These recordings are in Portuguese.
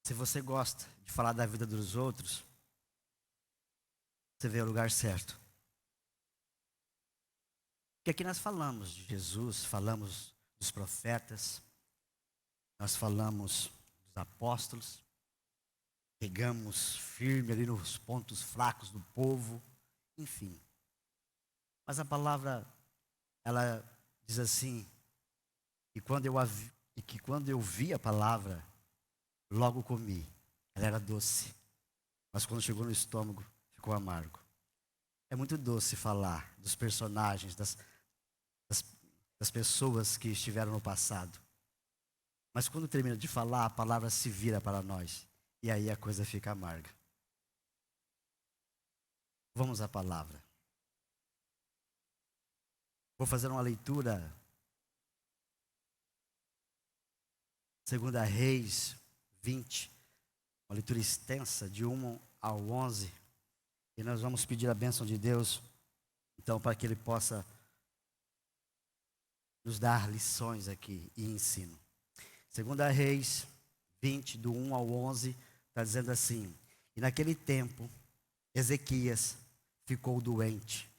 Se você gosta de falar da vida dos outros, você veio ao lugar certo. Porque aqui nós falamos de Jesus, falamos dos profetas, nós falamos dos apóstolos, pegamos firme ali nos pontos fracos do povo, enfim. Mas a palavra, ela diz assim, que quando eu vi a palavra, logo comi. Ela era doce, mas quando chegou no estômago, ficou amargo. É muito doce falar dos personagens, das pessoas que estiveram no passado. Mas quando termina de falar, a palavra se vira para nós. E aí a coisa fica amarga. Vamos à palavra. Vou fazer uma leitura. 2 Reis 20. Uma leitura extensa, de 1 ao 11. E nós vamos pedir a bênção de Deus, então, para que Ele possa nos dar lições aqui e ensino. 2 Reis 20, do 1 ao 11, está dizendo assim: E naquele tempo, Ezequias ficou doente.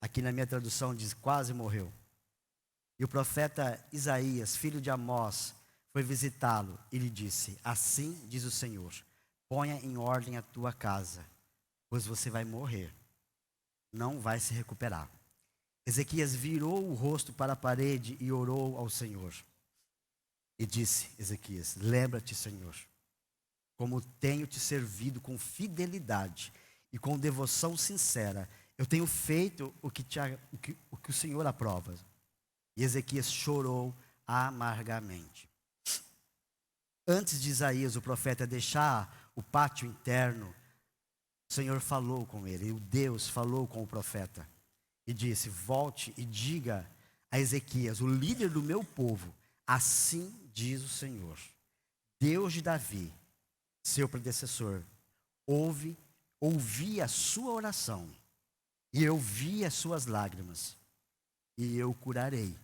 Aqui na minha tradução diz, quase morreu. E o profeta Isaías, filho de Amós, foi visitá-lo e lhe disse: Assim diz o Senhor, ponha em ordem a tua casa, pois você vai morrer, não vai se recuperar. Ezequias virou o rosto para a parede e orou ao Senhor. E disse Ezequias: Lembra-te, Senhor, como tenho te servido com fidelidade e com devoção sincera. Eu tenho feito o que o Senhor aprova. E Ezequias chorou amargamente. Antes de Isaías, o profeta, deixar o pátio interno, o Senhor falou com ele, e o Deus falou com o profeta. E disse: Volte e diga a Ezequias, o líder do meu povo, assim diz o Senhor, Deus de Davi, seu predecessor, ouvi a sua oração, e eu vi as suas lágrimas, e eu curarei.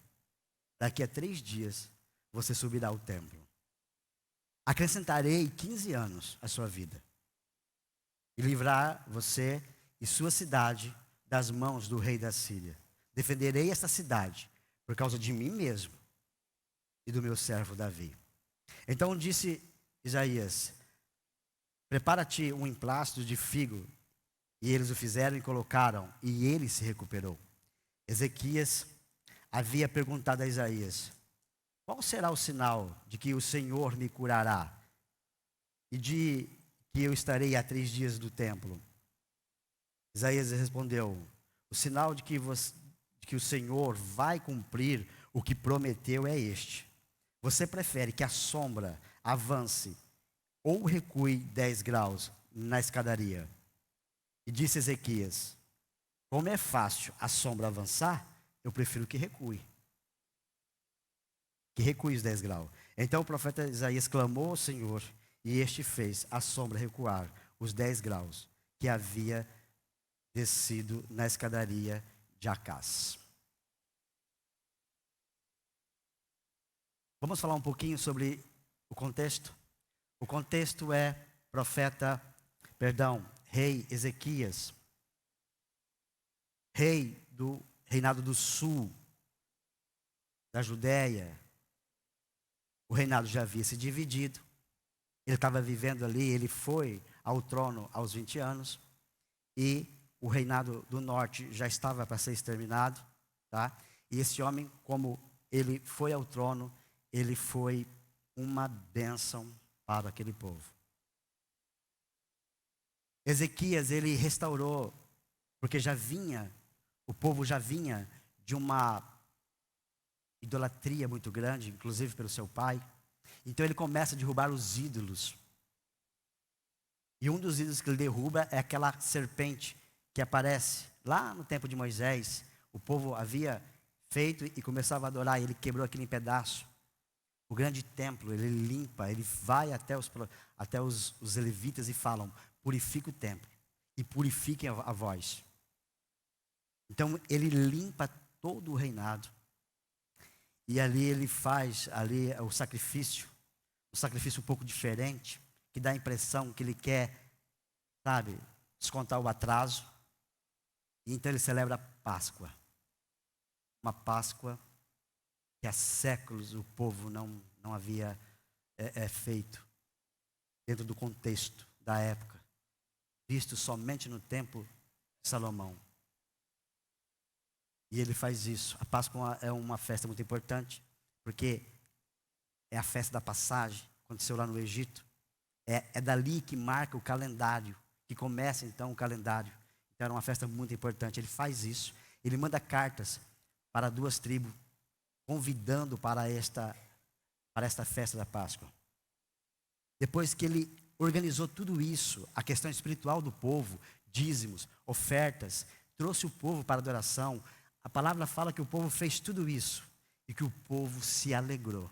Daqui a 3 dias, você subirá ao templo. Acrescentarei 15 anos à sua vida, e livrar você e sua cidade das mãos do rei da Síria. Defenderei esta cidade por causa de mim mesmo e do meu servo Davi. Então disse Isaías: Prepara-te um emplasto de figo. E eles o fizeram e colocaram, e ele se recuperou. Ezequias havia perguntado a Isaías: Qual será o sinal de que o Senhor me curará? E de que eu estarei a 3 dias do templo? Isaías respondeu: O sinal de que o Senhor vai cumprir o que prometeu é este: Você prefere que a sombra avance ou recue 10 graus na escadaria? E disse Ezequias: Como é fácil a sombra avançar, eu prefiro que recue. Que recue os 10 graus. Então o profeta Isaías clamou ao Senhor, e este fez a sombra recuar os 10 graus que havia descido na escadaria de Acás. Vamos falar um pouquinho sobre o contexto. O contexto é rei Ezequias, rei do reinado do sul, da Judéia. O reinado já havia se dividido. Ele estava vivendo ali, ele foi ao trono aos 20 anos. E o reinado do norte já estava para ser exterminado. Tá? E esse homem, como ele foi ao trono, ele foi uma bênção para aquele povo. Ezequias, ele restaurou, porque o povo já vinha de uma idolatria muito grande, inclusive pelo seu pai. Então ele começa a derrubar os ídolos. E um dos ídolos que ele derruba é aquela serpente que aparece lá no tempo de Moisés. O povo havia feito e começava a adorar, e ele quebrou aquilo em pedaço. O grande templo, ele limpa, ele vai até os levitas e falam: purifica o templo e purifiquem a voz. Então ele limpa todo o reinado. E ali ele faz o sacrifício um pouco diferente, que dá a impressão que ele quer, sabe, descontar o atraso. E então ele celebra a Páscoa. Uma Páscoa que há séculos o povo não havia feito dentro do contexto da época, visto somente no templo de Salomão. E ele faz isso. A Páscoa é uma festa muito importante, porque é a festa da passagem, aconteceu lá no Egito. É dali que marca o calendário, que começa então o calendário. Então era uma festa muito importante. Ele faz isso. Ele manda cartas para 2 tribos, convidando para esta festa da Páscoa. Depois que ele organizou tudo isso, a questão espiritual do povo, dízimos, ofertas, trouxe o povo para a adoração. A palavra fala que o povo fez tudo isso e que o povo se alegrou.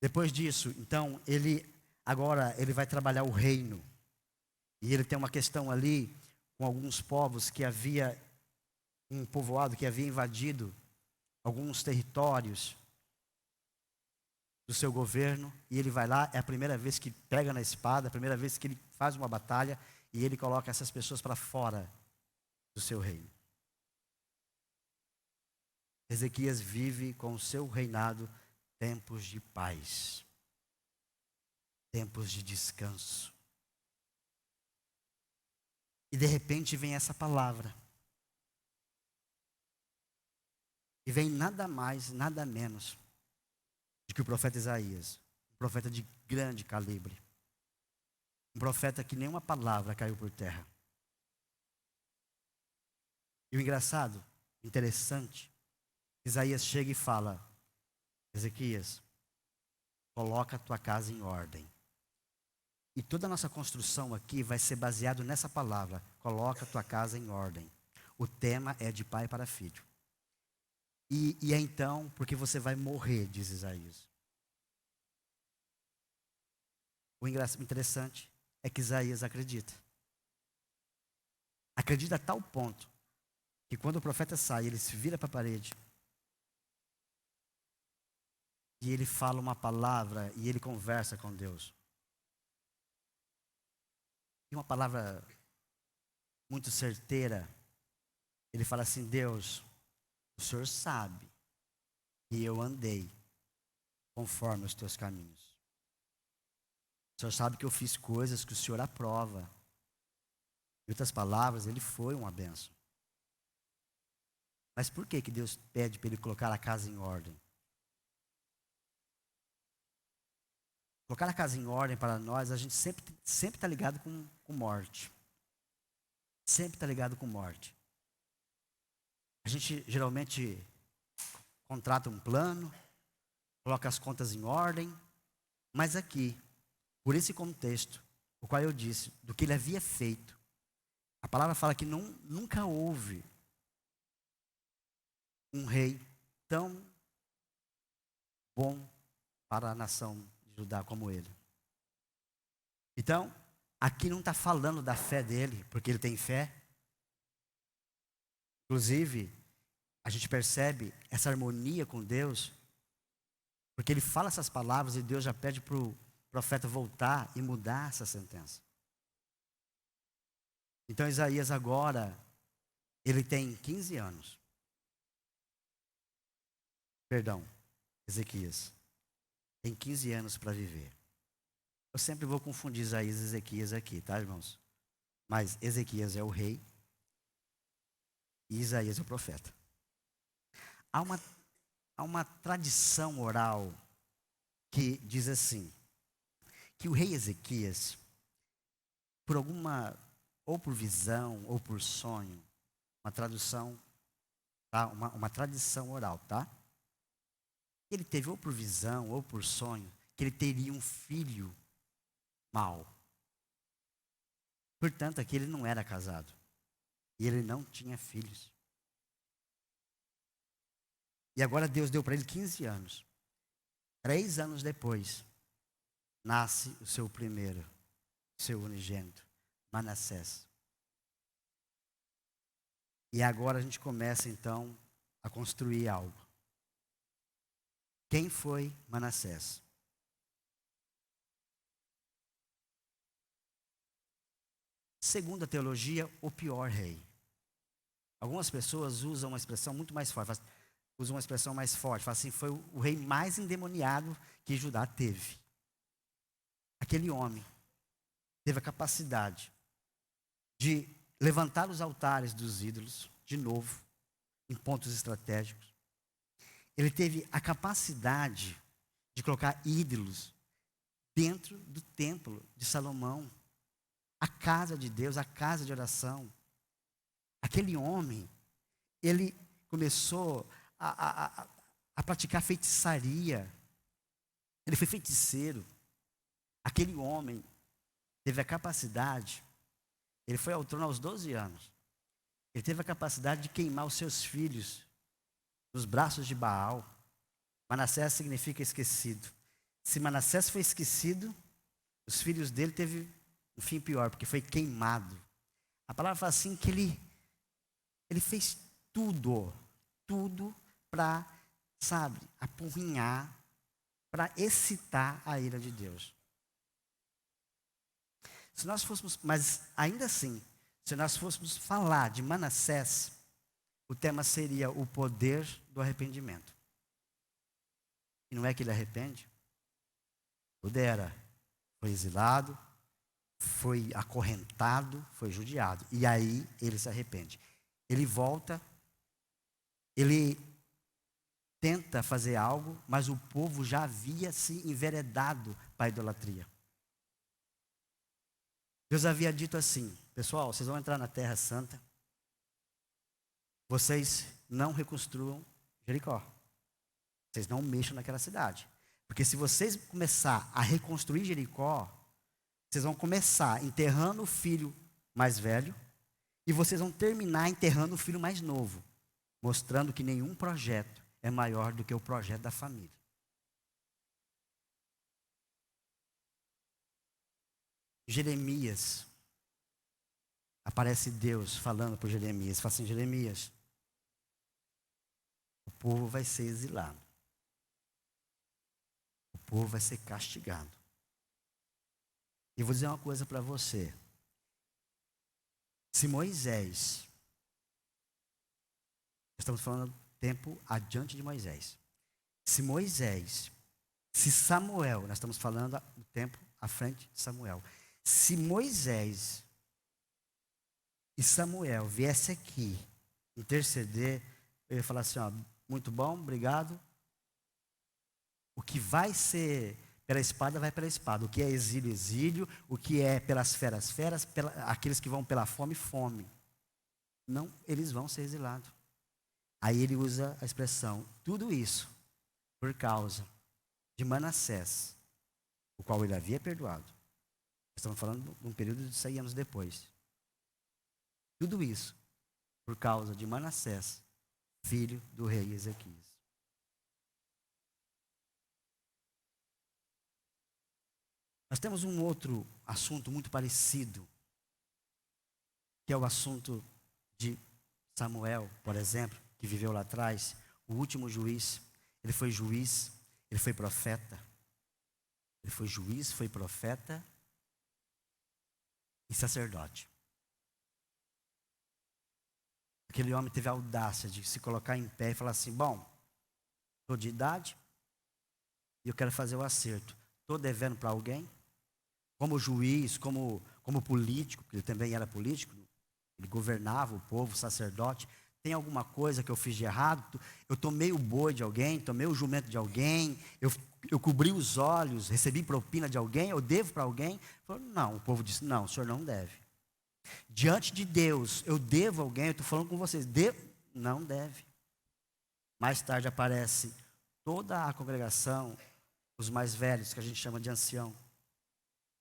Depois disso, então, agora ele vai trabalhar o reino. E ele tem uma questão ali com alguns povos que havia, um povoado que havia invadido alguns territórios do seu governo. E ele vai lá, é a primeira vez que pega na espada, a primeira vez que ele faz uma batalha. E ele coloca essas pessoas para fora do seu reino. Ezequias vive com o seu reinado tempos de paz, tempos de descanso. E de repente vem essa palavra. E vem nada mais, nada menos do que o profeta Isaías. Um profeta de grande calibre. Um profeta que nenhuma palavra caiu por terra. E o engraçado, interessante, Isaías chega e fala: Ezequias, coloca a tua casa em ordem. E toda a nossa construção aqui vai ser baseado nessa palavra: coloca a tua casa em ordem. O tema é de pai para filho. E é então porque você vai morrer, diz Isaías. O interessante é que Isaías acredita. Acredita a tal ponto que quando o profeta sai, ele se vira para a parede. E ele fala uma palavra e ele conversa com Deus. E uma palavra muito certeira. Ele fala assim: Deus, o Senhor sabe que eu andei conforme os teus caminhos. O Senhor sabe que eu fiz coisas que o Senhor aprova. Em outras palavras, ele foi uma bênção. Mas por que Deus pede para ele colocar a casa em ordem? Colocar a casa em ordem para nós, a gente sempre está ligado com morte. Sempre está ligado com morte. A gente geralmente contrata um plano, coloca as contas em ordem, mas aqui, por esse contexto, o qual eu disse, do que ele havia feito, a palavra fala que nunca houve um rei tão bom para a nação de Judá como ele. Então, aqui não está falando da fé dele, porque ele tem fé. Inclusive, a gente percebe essa harmonia com Deus, porque ele fala essas palavras e Deus já pede para o profeta voltar e mudar essa sentença. Então Isaías agora, ele tem 15 anos. Perdão, Ezequias. Tem 15 anos para viver. Eu sempre vou confundir Isaías e Ezequias aqui, tá, irmãos? Mas Ezequias é o rei e Isaías é o profeta. Há uma tradição oral que diz assim, que o rei Ezequias, por alguma, ou por visão, ou por sonho, uma tradução, tá? Uma tradição oral, tá? Ele teve ou por visão, ou por sonho, que ele teria um filho mau. Portanto, aqui ele não era casado. E ele não tinha filhos. E agora Deus deu para ele 15 anos. 3 anos depois, nasce o seu primeiro, seu unigênito, Manassés. E agora a gente começa então a construir algo. Quem foi Manassés? segundo a teologia, o pior rei. Algumas pessoas usam uma expressão muito mais forte. Usam uma expressão mais forte. Falam assim, foi o rei mais endemoniado que Judá teve. Aquele homem teve a capacidade de levantar os altares dos ídolos, de novo, em pontos estratégicos. Ele teve a capacidade de colocar ídolos dentro do templo de Salomão, a casa de Deus, a casa de oração. Aquele homem, ele começou a praticar feitiçaria. Ele foi feiticeiro. Aquele homem teve a capacidade, ele foi ao trono aos 12 anos. Ele teve a capacidade de queimar os seus filhos nos braços de Baal. Manassés significa esquecido. Se Manassés foi esquecido, os filhos dele teve um fim pior, porque foi queimado. A palavra fala assim que ele fez tudo para, apurrinhar, para excitar a ira de Deus. Se nós fôssemos, mas ainda assim, se nós fôssemos falar de Manassés, o tema seria o poder do arrependimento. E não é que ele arrepende? Pudera, foi exilado, foi acorrentado, foi judiado. E aí ele se arrepende. Ele volta, ele tenta fazer algo, mas o povo já havia se enveredado para a idolatria. Deus havia dito assim, pessoal, vocês vão entrar na Terra Santa, vocês não reconstruam Jericó. Vocês não mexam naquela cidade. Porque se vocês começar a reconstruir Jericó, vocês vão começar enterrando o filho mais velho e vocês vão terminar enterrando o filho mais novo, mostrando que nenhum projeto é maior do que o projeto da família. Jeremias, aparece Deus falando para Jeremias, fala assim, Jeremias, o povo vai ser exilado. O povo vai ser castigado. E vou dizer uma coisa para você. Se Moisés, estamos falando do tempo adiante de Moisés. Se Samuel, nós estamos falando do tempo à frente de Samuel. Se Moisés e Samuel viesse aqui interceder, eu ia falar assim, ó, muito bom, obrigado. O que vai ser pela espada, vai pela espada. O que é exílio, exílio. O que é pelas feras, feras. Aqueles que vão pela fome, fome. Não, eles vão ser exilados. Aí ele usa a expressão, tudo isso por causa de Manassés, o qual ele havia perdoado. Estamos falando de um período de 100 anos depois. Tudo isso por causa de Manassés, filho do rei Ezequias. Nós temos um outro assunto muito parecido, que é o assunto de Samuel, por exemplo, que viveu lá atrás, o último juiz. Ele foi juiz, ele foi profeta. Ele foi juiz, foi profeta e sacerdote. Aquele homem teve a audácia de se colocar em pé e falar assim, bom, estou de idade e eu quero fazer o acerto. Estou devendo para alguém? Como juiz, como político, porque ele também era político, ele governava o povo, sacerdote. Tem alguma coisa que eu fiz de errado? Eu tomei o boi de alguém, tomei o jumento de alguém, eu cobri os olhos, recebi propina de alguém, eu devo para alguém? Falou, não, o povo disse, não, o senhor não deve. Diante de Deus, eu devo a alguém, eu estou falando com vocês, não deve. Mais tarde aparece toda a congregação, os mais velhos, que a gente chama de ancião,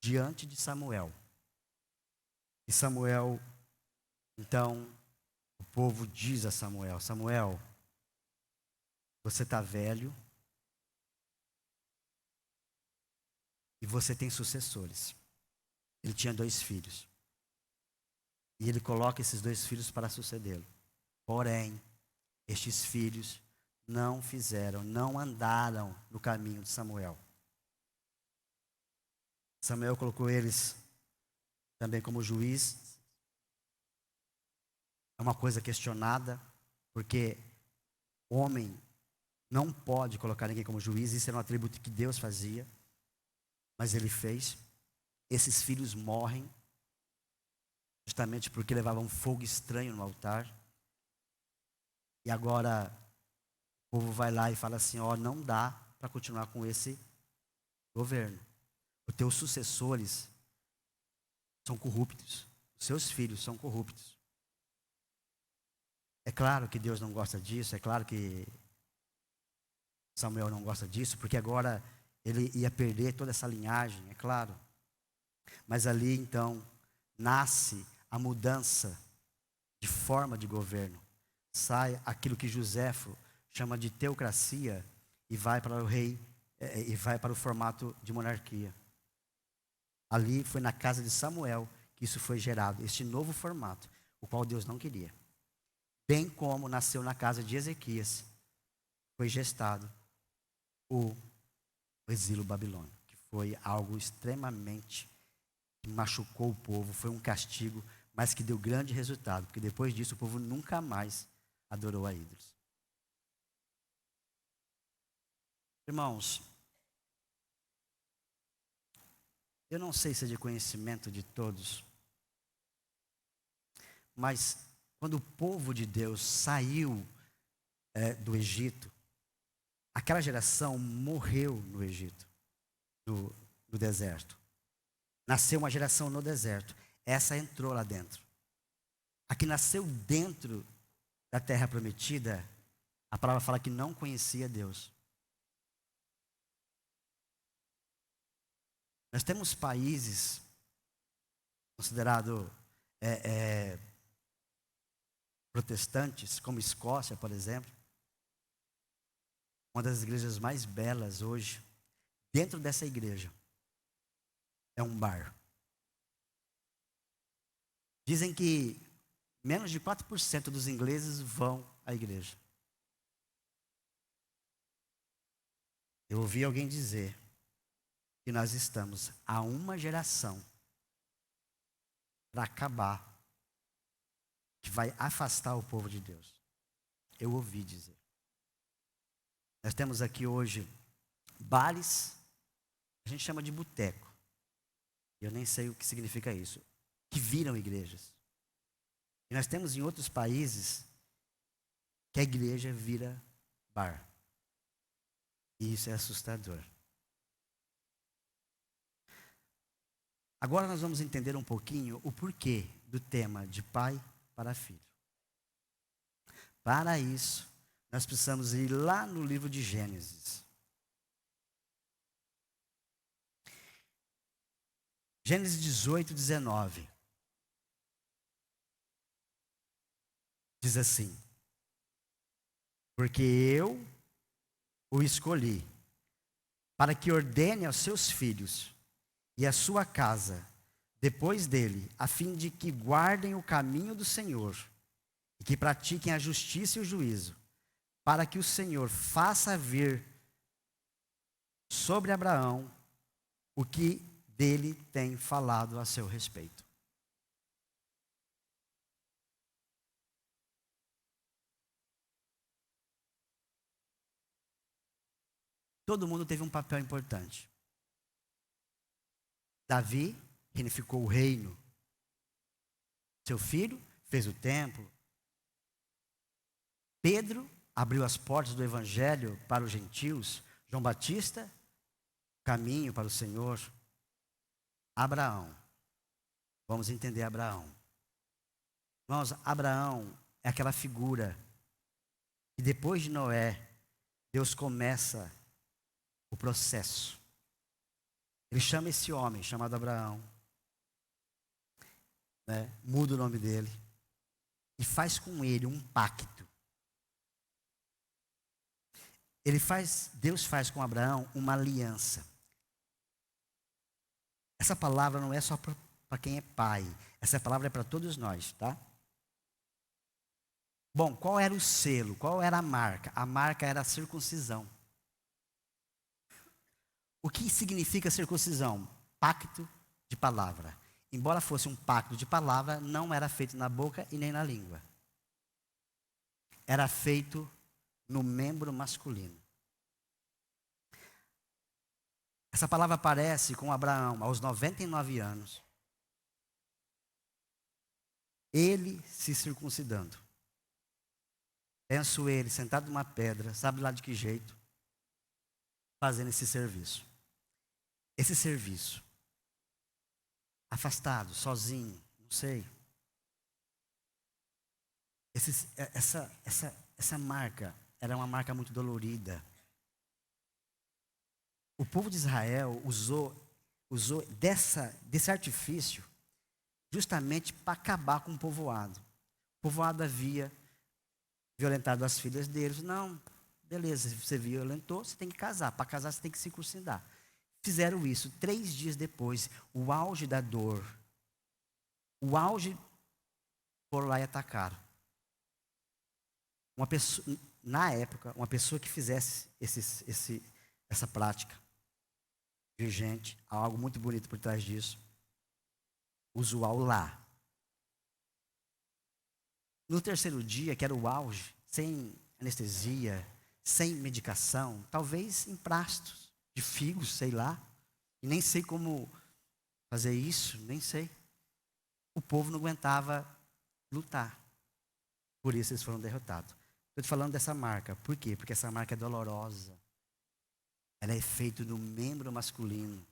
diante de Samuel. E Samuel, então, o povo diz a Samuel, Samuel, você está velho e você tem sucessores. Ele tinha 2 filhos. E ele coloca esses 2 filhos para sucedê-lo. Porém, estes filhos não andaram no caminho de Samuel. Samuel colocou eles também como juiz, É uma coisa questionada, porque homem não pode colocar ninguém como juiz, isso era um atributo que Deus fazia, mas ele fez. Esses filhos morrem, justamente porque levavam fogo estranho no altar. E agora o povo vai lá e fala assim: ó, não dá para continuar com esse governo. Os teus sucessores são corruptos. Os seus filhos são corruptos. É claro que Deus não gosta disso, é claro que Samuel não gosta disso, porque agora ele ia perder toda essa linhagem, é claro. Mas ali então nasce a mudança de forma de governo. Sai aquilo que Joséfo chama de teocracia e vai para o rei, e vai para o formato de monarquia. Ali foi na casa de Samuel que isso foi gerado, este novo formato, o qual Deus não queria. Bem como nasceu na casa de Ezequias, foi gestado o exílio babilônico, que foi algo extremamente que machucou o povo, foi um castigo, mas que deu grande resultado, porque depois disso o povo nunca mais adorou a ídolos. Irmãos, eu não sei se é de conhecimento de todos, mas quando o povo de Deus saiu do Egito, aquela geração morreu no Egito, no deserto. Nasceu uma geração no deserto. Essa entrou lá dentro. A que nasceu dentro da terra prometida, a palavra fala que não conhecia Deus. Nós temos países considerados protestantes, como Escócia, por exemplo. Uma das igrejas mais belas hoje, dentro dessa igreja, é um bar. Dizem que menos de 4% dos ingleses vão à igreja. Eu ouvi alguém dizer que nós estamos há uma geração para acabar, que vai afastar o povo de Deus. Eu ouvi dizer. Nós temos aqui hoje bares, a gente chama de boteco. Eu nem sei o que significa isso. Que viram igrejas. E nós temos em outros países que a igreja vira bar. E isso é assustador. Agora nós vamos entender um pouquinho o porquê do tema de pai para filho. Para isso, nós precisamos ir lá no livro de Gênesis. Gênesis 18, 19. Diz assim: porque eu o escolhi para que ordene aos seus filhos e à sua casa, depois dele, a fim de que guardem o caminho do Senhor e que pratiquem a justiça e o juízo, para que o Senhor faça vir sobre Abraão o que dele tem falado a seu respeito. Todo mundo teve um papel importante. Davi reunificou o reino. Seu filho fez o templo. Pedro abriu as portas do evangelho para os gentios. João Batista, caminho para o Senhor. Abraão. Vamos entender Abraão. Irmãos, Abraão é aquela figura que depois de Noé, Deus começa o processo. Ele chama esse homem chamado Abraão, muda o nome dele e faz com ele um pacto. Deus faz com Abraão uma aliança. Essa palavra não é só para quem é pai, essa palavra é para todos nós, tá? Bom, qual era o selo? Qual era a marca? A marca era a circuncisão. O que significa circuncisão? Pacto de palavra. Embora fosse um pacto de palavra, não era feito na boca e nem na língua. era feito no membro masculino. Essa palavra aparece com Abraão aos 99 anos. Ele se circuncidando. Penso ele sentado numa pedra, sabe lá de que jeito, fazendo esse serviço. Esse serviço. Afastado, sozinho, não sei. Essa marca era uma marca muito dolorida. O povo de Israel usou desse artifício justamente para acabar com o povoado. O povoado havia violentado as filhas deles. Não, beleza, você violentou, você tem que casar. Para casar, você tem que circuncidar. Fizeram isso 3 dias depois, o auge da dor. O auge, foram lá e atacaram. Uma pessoa, na época, uma pessoa que fizesse essa prática, vigente, há algo muito bonito por trás disso, usual lá. No terceiro dia, que era o auge, sem anestesia, sem medicação, talvez em prastos de figos, sei lá, e nem sei como fazer isso, nem sei. O povo não aguentava lutar. Por isso eles foram derrotados. Estou te falando dessa marca. Por quê? Porque essa marca é dolorosa. Ela é feita no membro masculino,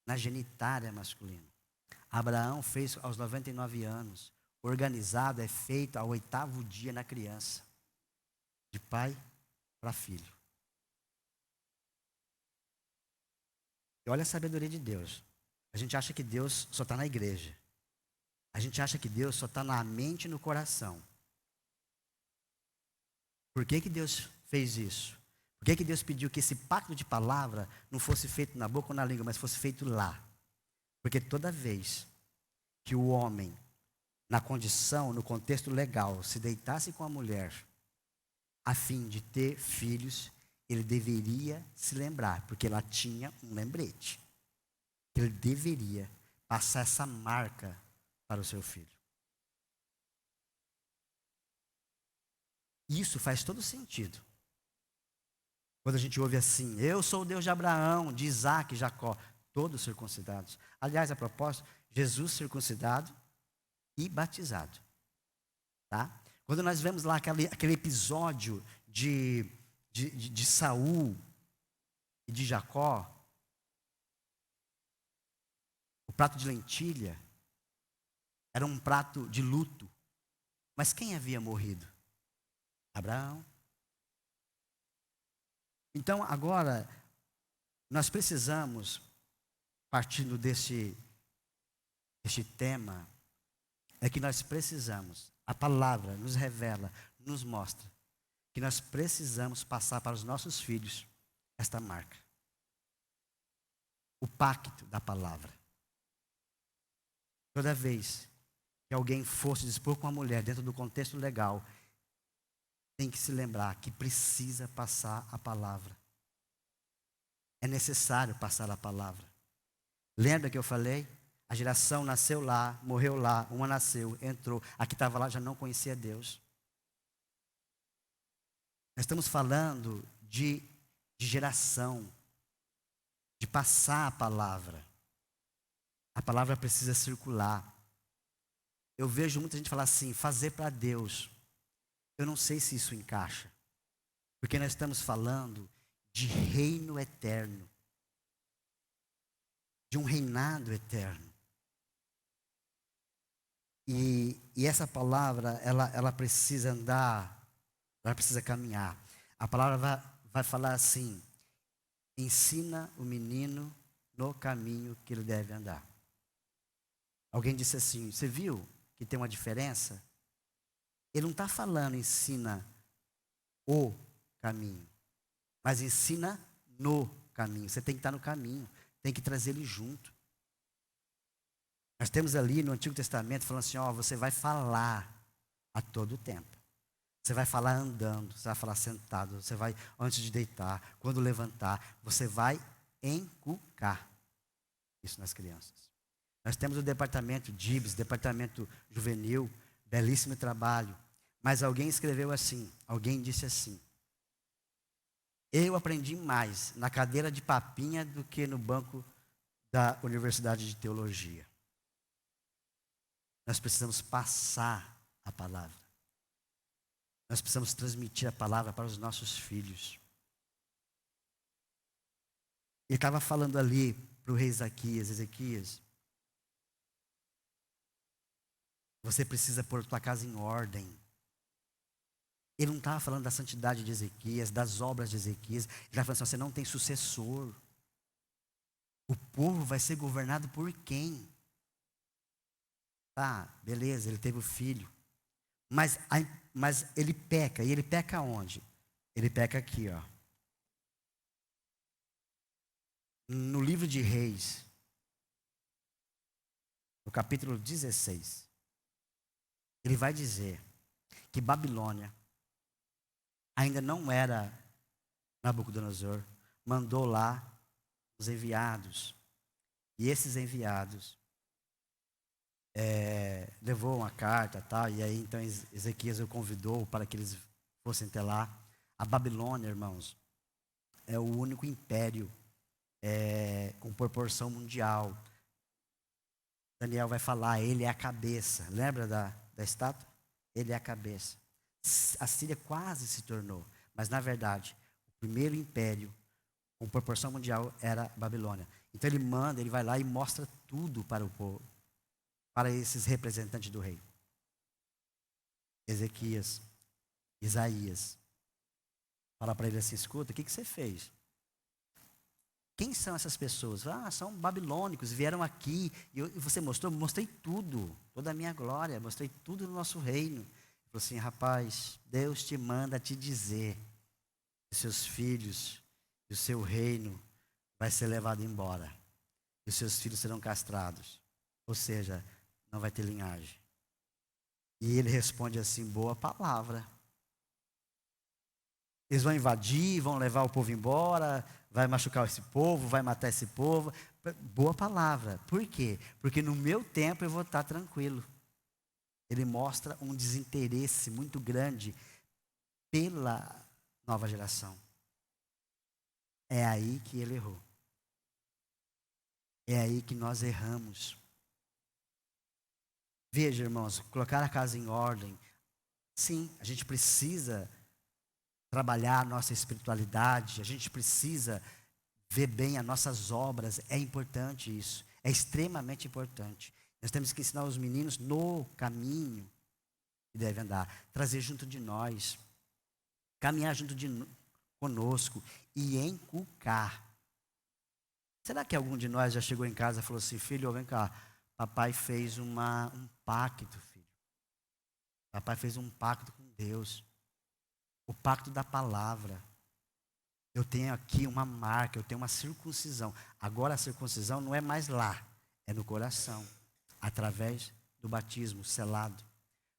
na genitália masculina. Abraão fez aos 99 anos. Organizado é feito ao 8º dia na criança. De pai para filho. E olha a sabedoria de Deus. A gente acha que Deus só está na igreja. A gente acha que Deus só está na mente e no coração. Por que Deus fez isso? Por que Deus pediu que esse pacto de palavra não fosse feito na boca ou na língua, mas fosse feito lá? Porque toda vez que o homem, na condição, no contexto legal, se deitasse com a mulher, a fim de ter filhos, ele deveria se lembrar, porque ela tinha um lembrete. Ele deveria passar essa marca para o seu filho. Isso faz todo sentido. Quando a gente ouve assim, eu sou o Deus de Abraão, de Isaac e Jacó, todos circuncidados. Aliás, a propósito, Jesus circuncidado e batizado. Tá? Quando nós vemos lá aquele episódio de Saul e de Jacó, o prato de lentilha era um prato de luto. Mas quem havia morrido? Abraão. Então, agora, nós precisamos, partindo deste tema, é que nós precisamos, a palavra nos revela, nos mostra, que nós precisamos passar para os nossos filhos esta marca. O pacto da palavra. Toda vez que alguém for se dispor com a mulher dentro do contexto legal, tem que se lembrar que precisa passar a palavra. É necessário passar a palavra. Lembra que eu falei? A geração nasceu lá, morreu lá, uma nasceu, entrou. A que estava lá já não conhecia Deus. Nós estamos falando de geração, de passar a palavra. A palavra precisa circular. Eu vejo muita gente falar assim, fazer para Deus. Eu não sei se isso encaixa. Porque nós estamos falando de reino eterno. De um reinado eterno. E essa palavra, ela precisa andar, ela precisa caminhar. A palavra vai falar assim, ensina o menino no caminho que ele deve andar. Alguém disse assim, você viu que tem uma diferença? Ele não está falando ensina o caminho, mas ensina no caminho. Você tem que estar no caminho, tem que trazer ele junto. Nós temos ali no Antigo Testamento falando assim, você vai falar a todo tempo. Você vai falar andando, você vai falar sentado, você vai antes de deitar, quando levantar, você vai encucar isso nas crianças. Nós temos o departamento DIBS, departamento juvenil, belíssimo trabalho. Mas alguém escreveu assim, alguém disse assim: eu aprendi mais na cadeira de papinha do que no banco da Universidade de Teologia. Nós precisamos passar a palavra. Nós precisamos transmitir a palavra para os nossos filhos. Ele estava falando ali para o rei Ezequias, você precisa pôr tua casa em ordem. Ele não estava falando da santidade de Ezequias, das obras de Ezequias. Ele estava falando assim, você não tem sucessor. O povo vai ser governado por quem? Tá, beleza, ele teve o filho. Mas ele peca. E ele peca onde? Ele peca aqui, ó. No livro de Reis, no capítulo 16, ele vai dizer que Babilônia ainda não era Nabucodonosor, mandou lá os enviados. E esses enviados levou uma carta, tal, e aí então Ezequias o convidou para que eles fossem até lá. A Babilônia, irmãos, é o único império com proporção mundial. Daniel vai falar, ele é a cabeça. Lembra da estátua? Ele é a cabeça. A Síria quase se tornou, mas na verdade, o primeiro império com proporção mundial era a Babilônia. Então ele vai lá e mostra tudo para o povo, para esses representantes do rei. Ezequias, Isaías, fala para ele assim, escuta, o que você fez? Quem são essas pessoas? Ah, são babilônicos, vieram aqui, e você mostrou? Mostrei tudo, toda a minha glória, mostrei tudo no nosso reino. Ele falou assim, rapaz, Deus te manda te dizer que seus filhos e o seu reino vai ser levado embora. E os seus filhos serão castrados. Ou seja, não vai ter linhagem. E ele responde assim, boa palavra. Eles vão invadir, vão levar o povo embora, vai machucar esse povo, vai matar esse povo. Boa palavra. Por quê? Porque no meu tempo eu vou estar tranquilo. Ele mostra um desinteresse muito grande pela nova geração. É aí que ele errou. É aí que nós erramos. Veja, irmãos, colocar a casa em ordem. Sim, a gente precisa trabalhar a nossa espiritualidade, a gente precisa ver bem as nossas obras. É importante isso, é extremamente importante. Nós temos que ensinar os meninos no caminho que devem andar, trazer junto de nós, caminhar junto conosco e inculcar. Será que algum de nós já chegou em casa e falou assim, filho, vem cá, papai fez um pacto, filho. Papai fez um pacto com Deus. O pacto da palavra. Eu tenho aqui uma marca, eu tenho uma circuncisão. Agora a circuncisão não é mais lá, é no coração. Através do batismo selado.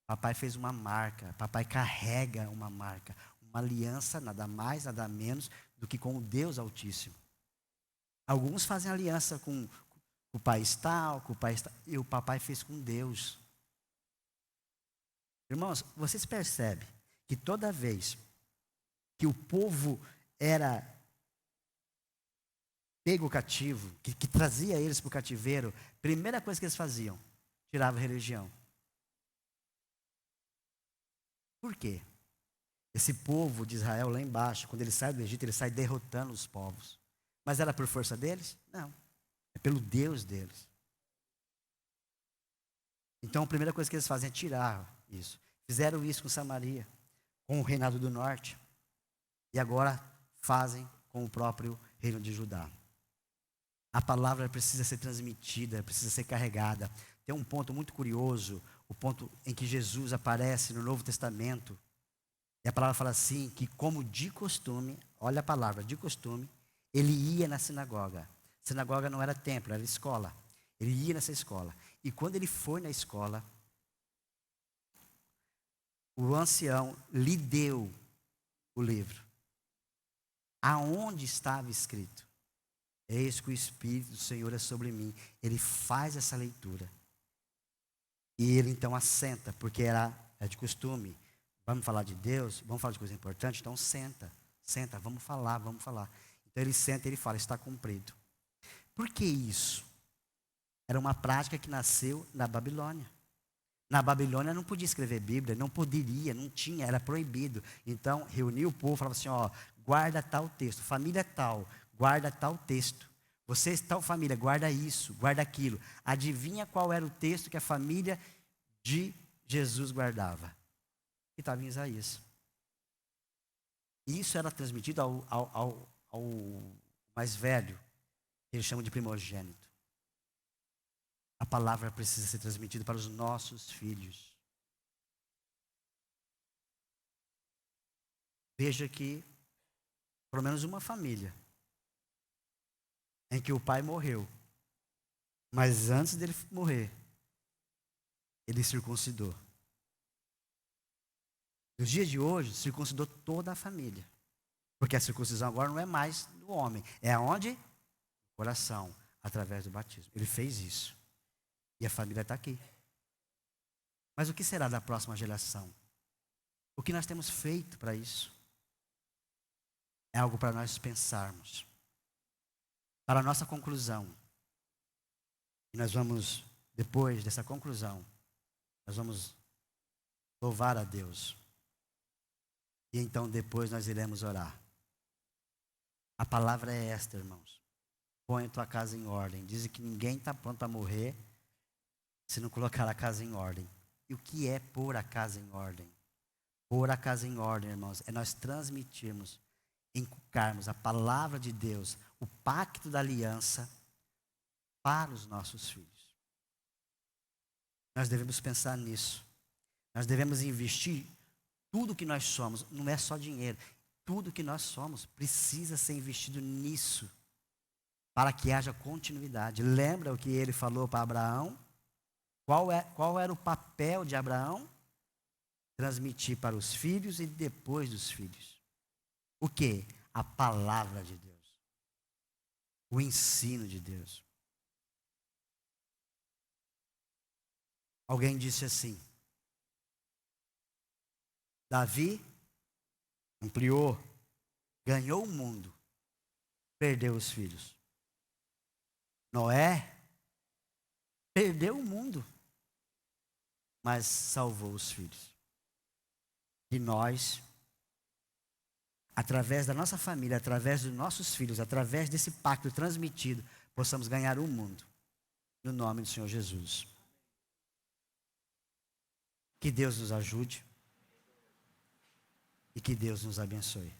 Papai fez uma marca, papai carrega uma marca. Uma aliança, nada mais, nada menos do que com o Deus Altíssimo. Alguns fazem aliança com o país tal, e o papai fez com Deus. Irmãos, vocês percebem que toda vez que o povo era pego cativo, que trazia eles para o cativeiro, primeira coisa que eles faziam, tirava a religião. Por quê? Esse povo de Israel lá embaixo, quando ele sai do Egito, ele sai derrotando os povos. Mas era por força deles? Não. É pelo Deus deles. Então a primeira coisa que eles fazem é tirar isso. Fizeram isso com Samaria, com o reinado do norte. E agora fazem com o próprio reino de Judá. A palavra precisa ser transmitida, precisa ser carregada. Tem um ponto muito curioso, o ponto em que Jesus aparece no Novo Testamento. E a palavra fala assim, que como de costume, olha a palavra, de costume, ele ia na sinagoga. Sinagoga não era templo, era escola. Ele ia nessa escola. E quando ele foi na escola, o ancião lhe deu o livro. Aonde estava escrito? Eis que o Espírito do Senhor é sobre mim. Ele faz essa leitura. E ele então assenta, porque era de costume. Vamos falar de Deus? Vamos falar de coisa importante? Então senta, senta, vamos falar, vamos falar. Então ele senta e ele fala, está cumprido. Por que isso? Era uma prática que nasceu na Babilônia. Na Babilônia não podia escrever Bíblia, não poderia, não tinha, era proibido. Então reuniu o povo, falava assim, ó, guarda tal texto, família tal, guarda tal texto. Vocês, tal família, guarda isso, guarda aquilo. Adivinha qual era o texto que a família de Jesus guardava? Que estava em Isaías. Isso era transmitido ao mais velho, que eles chamam de primogênito. A palavra precisa ser transmitida para os nossos filhos. Veja que, pelo menos uma família, em que o pai morreu, mas antes dele morrer, ele circuncidou. Nos dias de hoje, circuncidou toda a família. Porque a circuncisão agora não é mais do homem, é aonde? No coração, através do batismo. Ele fez isso. E a família está aqui. Mas o que será da próxima geração? O que nós temos feito para isso? É algo para nós pensarmos. Para a nossa conclusão. E nós vamos, depois dessa conclusão, nós vamos louvar a Deus. E então depois nós iremos orar. A palavra é esta, irmãos. Põe a tua casa em ordem. Dizem que ninguém está pronto a morrer se não colocar a casa em ordem. E o que é pôr a casa em ordem? Pôr a casa em ordem, irmãos, é nós transmitirmos, inculcarmos a palavra de Deus, o pacto da aliança para os nossos filhos. Nós devemos pensar nisso. Nós devemos investir tudo que nós somos, não é só dinheiro. Tudo que nós somos precisa ser investido nisso, para que haja continuidade. Lembra o que ele falou para Abraão? Qual era o papel de Abraão? Transmitir para os filhos e depois dos filhos. O quê? A palavra de Deus. O ensino de Deus. Alguém disse assim: Davi ampliou, ganhou o mundo, perdeu os filhos. Noé perdeu o mundo, mas salvou os filhos. E nós, através da nossa família, através dos nossos filhos, através desse pacto transmitido, possamos ganhar o mundo. No nome do Senhor Jesus. Que Deus nos ajude e que Deus nos abençoe.